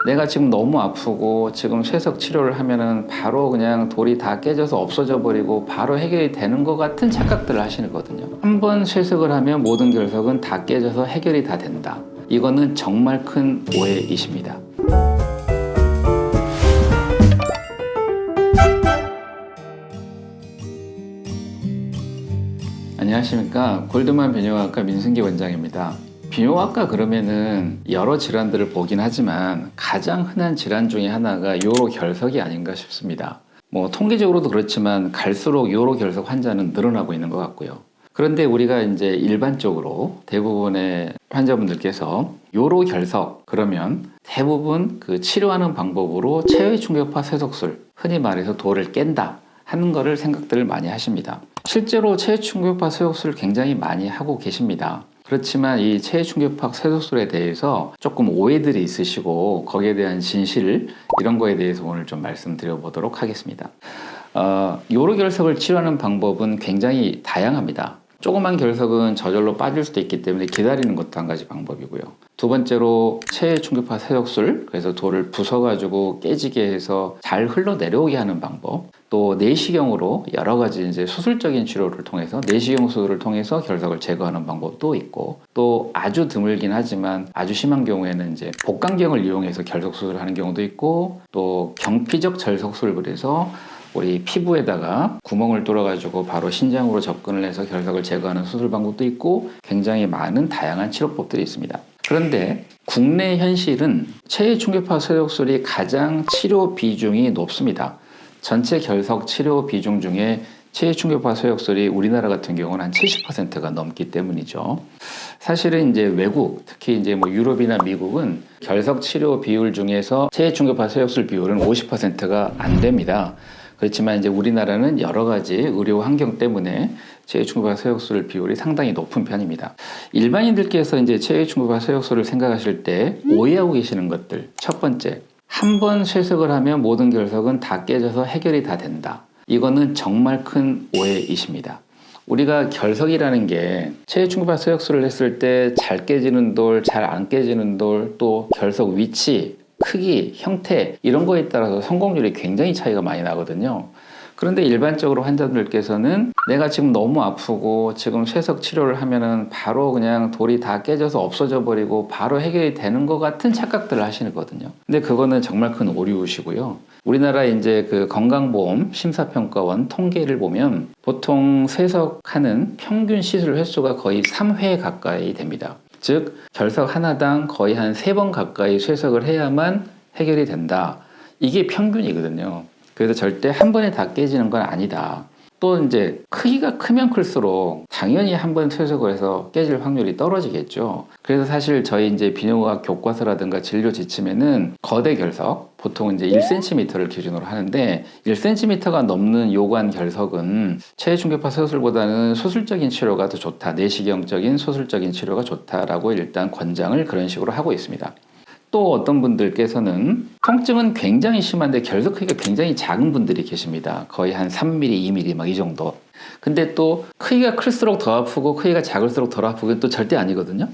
내가 지금 너무 아프고 지금 쇠석 치료를 하면은 바로 그냥 돌이 다 깨져서 없어져 버리고 바로 해결이 되는 것 같은 착각들을 하시거든요. 한번 쇠석을 하면 모든 결석은 다 깨져서 해결이 다 된다. 이거는 정말 큰 오해이십니다. 안녕하십니까. 골드만 비뇨기과 민승기 원장입니다. 비뇨기과 그러면은 여러 질환들을 보긴 하지만 가장 흔한 질환 중에 하나가 요로결석이 아닌가 싶습니다. 통계적으로도 그렇지만 갈수록 요로결석 환자는 늘어나고 있는 것 같고요. 그런데 우리가 이제 일반적으로 대부분의 환자분들께서 요로결석 그러면 대부분 그 치료하는 방법으로 체외충격파 쇠석술, 흔히 말해서 돌을 깬다 하는 거를 생각들을 많이 하십니다. 실제로 체외충격파 쇠석술을 굉장히 많이 하고 계십니다. 그렇지만 이 체외충격파 쇠석술에 대해서 조금 오해들이 있으시고 거기에 대한 진실 이런 거에 대해서 오늘 좀 말씀드려 보도록 하겠습니다. 요로결석을 치료하는 방법은 굉장히 다양합니다. 조그만 결석은 저절로 빠질 수도 있기 때문에 기다리는 것도 한 가지 방법이고요. 두 번째로 체외충격파 쇠석술, 그래서 돌을 부숴가지고 깨지게 해서 잘 흘러내려오게 하는 방법. 또 내시경으로 여러 가지 이제 수술적인 치료를 통해서 내시경 수술을 통해서 결석을 제거하는 방법도 있고, 또 아주 드물긴 하지만 아주 심한 경우에는 이제 복강경을 이용해서 결석 수술을 하는 경우도 있고, 또 경피적 절석술을 그래서 우리 피부에다가 구멍을 뚫어가지고 바로 신장으로 접근을 해서 결석을 제거하는 수술 방법도 있고 굉장히 많은 다양한 치료법들이 있습니다. 그런데 국내 현실은 체외충격파 쇠석술이 가장 치료 비중이 높습니다. 전체 결석 치료 비중 중에 체외충격파 쇠석술이 우리나라 같은 경우는 한 70%가 넘기 때문이죠. 사실은 이제 외국, 특히 이제 유럽이나 미국은 결석 치료 비율 중에서 체외충격파 쇠석술 비율은 50%가 안 됩니다. 그렇지만 이제 우리나라는 여러 가지 의료 환경 때문에 체외충격파 쇠석술 비율이 상당히 높은 편입니다. 일반인들께서 이제 체외충격파 쇠석술을 생각하실 때 오해하고 계시는 것들. 첫 번째, 한 번 쇠석을 하면 모든 결석은 다 깨져서 해결이 다 된다. 이거는 정말 큰 오해이십니다. 우리가 결석이라는 게 체외충격파 쇠석술을 했을 때 잘 깨지는 돌, 잘 안 깨지는 돌, 또 결석 위치, 크기, 형태 이런 거에 따라서 성공률이 굉장히 차이가 많이 나거든요. 그런데 일반적으로 환자들께서는 내가 지금 너무 아프고 지금 쇠석 치료를 하면은 바로 그냥 돌이 다 깨져서 없어져 버리고 바로 해결이 되는 것 같은 착각들을 하시거든요. 근데 그거는 정말 큰 오류시고요. 우리나라 이제 그 건강보험 심사평가원 통계를 보면 보통 쇠석하는 평균 시술 횟수가 거의 3회 가까이 됩니다. 즉 결석 하나당 거의 한 3번 가까이 쇠석을 해야만 해결이 된다. 이게 평균이거든요. 그래서 절대 한 번에 다 깨지는 건 아니다. 또 이제 크기가 크면 클수록 당연히 한 번 쇠석을 해서 깨질 확률이 떨어지겠죠. 그래서 사실 저희 이제 비뇨기과 교과서라든가 진료 지침에는 거대 결석, 보통 이제 1cm를 기준으로 하는데 1cm가 넘는 요관 결석은 체외충격파 쇠석술보다는 수술적인 치료가 더 좋다. 내시경적인 수술적인 치료가 좋다라고 일단 권장을 그런 식으로 하고 있습니다. 또 어떤 분들께서는 통증은 굉장히 심한데 결석 크기가 굉장히 작은 분들이 계십니다. 거의 한 3mm, 2mm 막 이 정도. 근데 또 크기가 클수록 더 아프고 크기가 작을수록 덜 아프고 또 절대 아니거든요.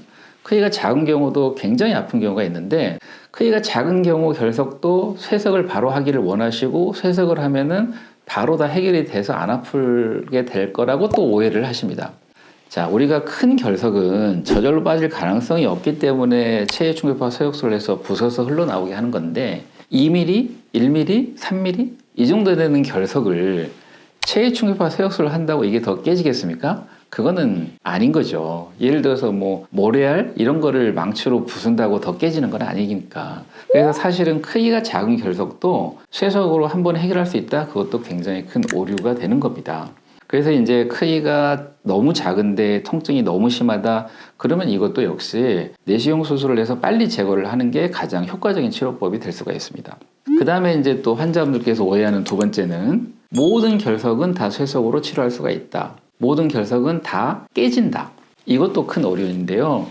크기가 작은 경우도 굉장히 아픈 경우가 있는데 크기가 작은 경우 결석도 쇠석을 바로 하기를 원하시고 쇠석을 하면은 바로 다 해결이 돼서 안 아프게 될 거라고 또 오해를 하십니다. 자, 우리가 큰 결석은 저절로 빠질 가능성이 없기 때문에 체외충격파 쇠석술을 해서 부숴서 흘러나오게 하는 건데 2mm, 1mm, 3mm 이 정도 되는 결석을 체외충격파 쇠석술을 한다고 이게 더 깨지겠습니까? 그거는 아닌 거죠. 예를 들어서 모래알 이런 거를 망치로 부순다고 더 깨지는 건 아니니까. 그래서 사실은 크기가 작은 결석도 쇠석으로 한 번에 해결할 수 있다? 그것도 굉장히 큰 오류가 되는 겁니다. 그래서 이제 크기가 너무 작은데 통증이 너무 심하다 그러면 이것도 역시 내시경 수술을 해서 빨리 제거를 하는 게 가장 효과적인 치료법이 될 수가 있습니다. 그 다음에 이제 또 환자분들께서 오해하는 두 번째는 모든 결석은 다 쇠석으로 치료할 수가 있다. 모든 결석은 다 깨진다. 이것도 큰 오류인데요.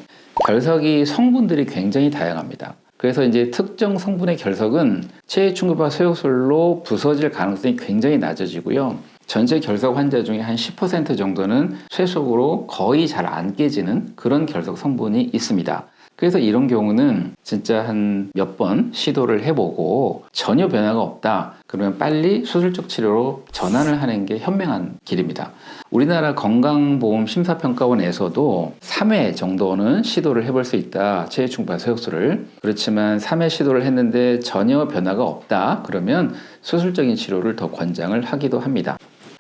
결석이 성분들이 굉장히 다양합니다. 그래서 이제 특정 성분의 결석은 체외충격파 쇠석술로 부서질 가능성이 굉장히 낮아지고요. 전체 결석 환자 중에 한 10% 정도는 쇠석으로 거의 잘 안 깨지는 그런 결석 성분이 있습니다. 그래서 이런 경우는 진짜 한 몇 번 시도를 해보고 전혀 변화가 없다. 그러면 빨리 수술적 치료로 전환을 하는 게 현명한 길입니다. 우리나라 건강보험심사평가원에서도 3회 정도는 시도를 해볼 수 있다. 체해충파 세역술을. 그렇지만 3회 시도를 했는데 전혀 변화가 없다. 그러면 수술적인 치료를 더 권장을 하기도 합니다.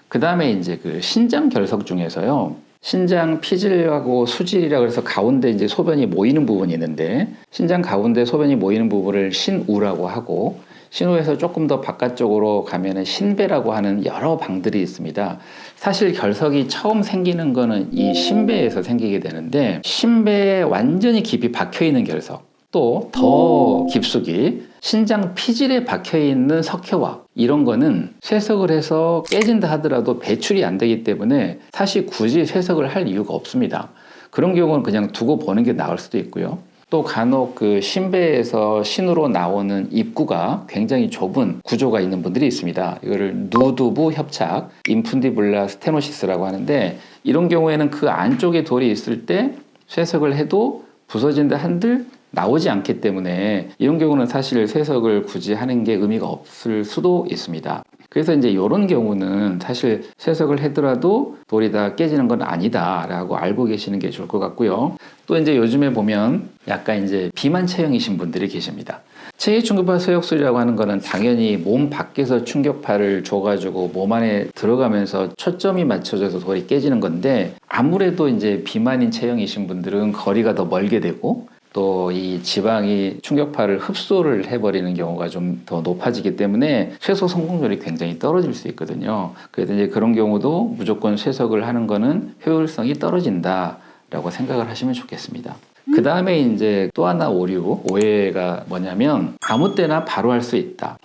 그 다음에 이제 그 신장 결석 중에서요. 신장 피질하고 수질이라고 해서 가운데 이제 소변이 모이는 부분이 있는데 신장 가운데 소변이 모이는 부분을 신우라고 하고 신우에서 조금 더 바깥쪽으로 가면은 신배라고 하는 여러 방들이 있습니다. 사실 결석이 처음 생기는 거는 이 신배에서 생기게 되는데 신배에 완전히 깊이 박혀 있는 결석 또 더 깊숙이 신장 피질에 박혀 있는 석회화 이런 거는 쇠석을 해서 깨진다 하더라도 배출이 안 되기 때문에 사실 굳이 쇠석을 할 이유가 없습니다. 그런 경우는 그냥 두고 보는 게 나을 수도 있고요. 또 간혹 그 신배에서 신으로 나오는 입구가 굉장히 좁은 구조가 있는 분들이 있습니다. 이거를 누두부 협착, 인푼디블라 스테노시스라고 하는데 이런 경우에는 그 안쪽에 돌이 있을 때 쇠석을 해도 부서진다 한들 나오지 않기 때문에 이런 경우는 사실 쇠석을 굳이 하는 게 의미가 없을 수도 있습니다. 그래서 이제 이런 경우는 사실 쇠석을 하더라도 돌이 다 깨지는 건 아니다라고 알고 계시는 게 좋을 것 같고요. 또 이제 요즘에 보면 약간 이제 비만 체형이신 분들이 계십니다. 체해충격파 세역술이라고 하는 거는 당연히 몸 밖에서 충격파를 줘가지고 몸 안에 들어가면서 초점이 맞춰져서 돌이 깨지는 건데 아무래도 이제 비만인 체형이신 분들은 거리가 더 멀게 되고 또 이 지방이 충격파를 흡수를 해버리는 경우가 좀 더 높아지기 때문에 쇠석 성공률이 굉장히 떨어질 수 있거든요. 그래서 이제 그런 경우도 무조건 쇠석을 하는 거는 효율성이 떨어진다라고 생각을 하시면 좋겠습니다. 그 다음에 이제 또 하나 오해가 뭐냐면 아무 때나 바로 할 수 있다.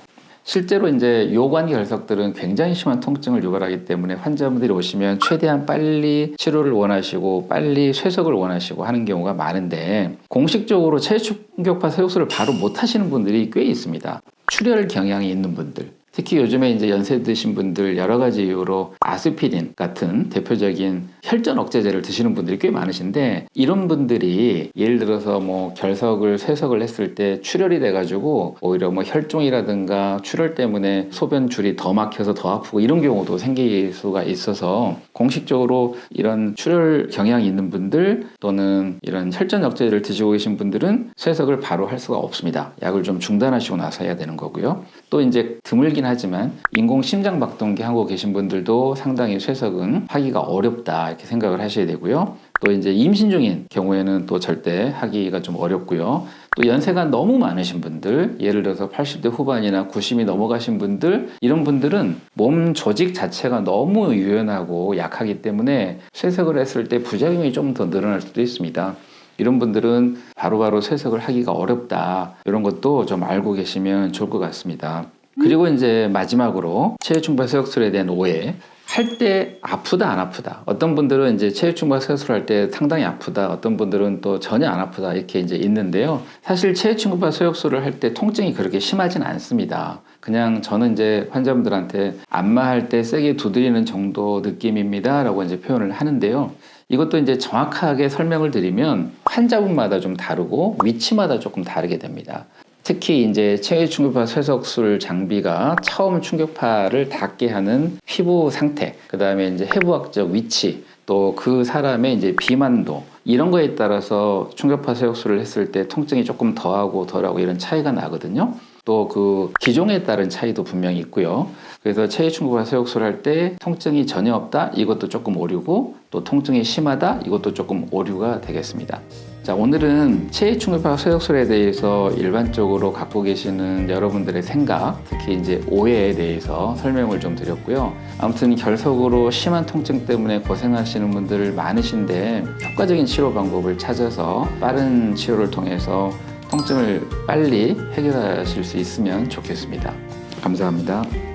실제로 이제 요관 결석들은 굉장히 심한 통증을 유발하기 때문에 환자분들이 오시면 최대한 빨리 치료를 원하시고 빨리 쇠석을 원하시고 하는 경우가 많은데 공식적으로 체해충격파 세역술을 바로 못 하시는 분들이 꽤 있습니다. 출혈 경향이 있는 분들. 특히 요즘에 이제 연세 드신 분들 여러 가지 이유로 아스피린 같은 대표적인 혈전 억제제를 드시는 분들이 꽤 많으신데 이런 분들이 예를 들어서 뭐 결석을 쇠석을 했을 때 출혈이 돼가지고 오히려 뭐 혈종이라든가 출혈 때문에 소변줄이 더 막혀서 더 아프고 이런 경우도 생길 수가 있어서 공식적으로 이런 출혈 경향이 있는 분들 또는 이런 혈전 억제제를 드시고 계신 분들은 쇠석을 바로 할 수가 없습니다. 약을 좀 중단하시고 나서 해야 되는 거고요. 또 이제 드물긴 하지만 인공 심장박동기 하고 계신 분들도 상당히 쇠석은 하기가 어렵다 이렇게 생각을 하셔야 되고요. 또 이제 임신 중인 경우에는 또 절대 하기가 좀 어렵고요. 또 연세가 너무 많으신 분들, 예를 들어서 80대 후반이나 90이 넘어가신 분들, 이런 분들은 몸 조직 자체가 너무 유연하고 약하기 때문에 쇠석을 했을 때 부작용이 좀 더 늘어날 수도 있습니다. 이런 분들은 바로바로 쇠석을 하기가 어렵다. 이런 것도 좀 알고 계시면 좋을 것 같습니다. 그리고 이제 마지막으로 체해충파 세역술에 대한 오해. 할 때 아프다 안 아프다. 어떤 분들은 이제 체해충파 세역술 할 때 상당히 아프다. 어떤 분들은 또 전혀 안 아프다. 이렇게 이제 있는데요. 사실 체해충파 세역술을 할 때 통증이 그렇게 심하진 않습니다. 그냥 저는 이제 환자분들한테 안마할 때 세게 두드리는 정도 느낌입니다. 라고 이제 표현을 하는데요. 이것도 이제 정확하게 설명을 드리면 환자분마다 좀 다르고 위치마다 조금 다르게 됩니다. 특히 이제 체해충격파 쇠석술 장비가 처음 충격파를 닿게 하는 피부 상태, 그 다음에 이제 해부학적 위치, 또 그 사람의 이제 비만도 이런 거에 따라서 충격파 쇠석술을 했을 때 통증이 조금 더하고 덜하고 이런 차이가 나거든요. 또 그 기종에 따른 차이도 분명히 있고요. 그래서 체해충격파 세역술 할 때 통증이 전혀 없다 이것도 조금 오류고 또 통증이 심하다 이것도 조금 오류가 되겠습니다. 자, 오늘은 체해충격파 세역술에 대해서 일반적으로 갖고 계시는 여러분들의 생각, 특히 이제 오해에 대해서 설명을 좀 드렸고요. 아무튼 결석으로 심한 통증 때문에 고생하시는 분들 많으신데 효과적인 치료 방법을 찾아서 빠른 치료를 통해서 통증을 빨리 해결하실 수 있으면 좋겠습니다. 감사합니다.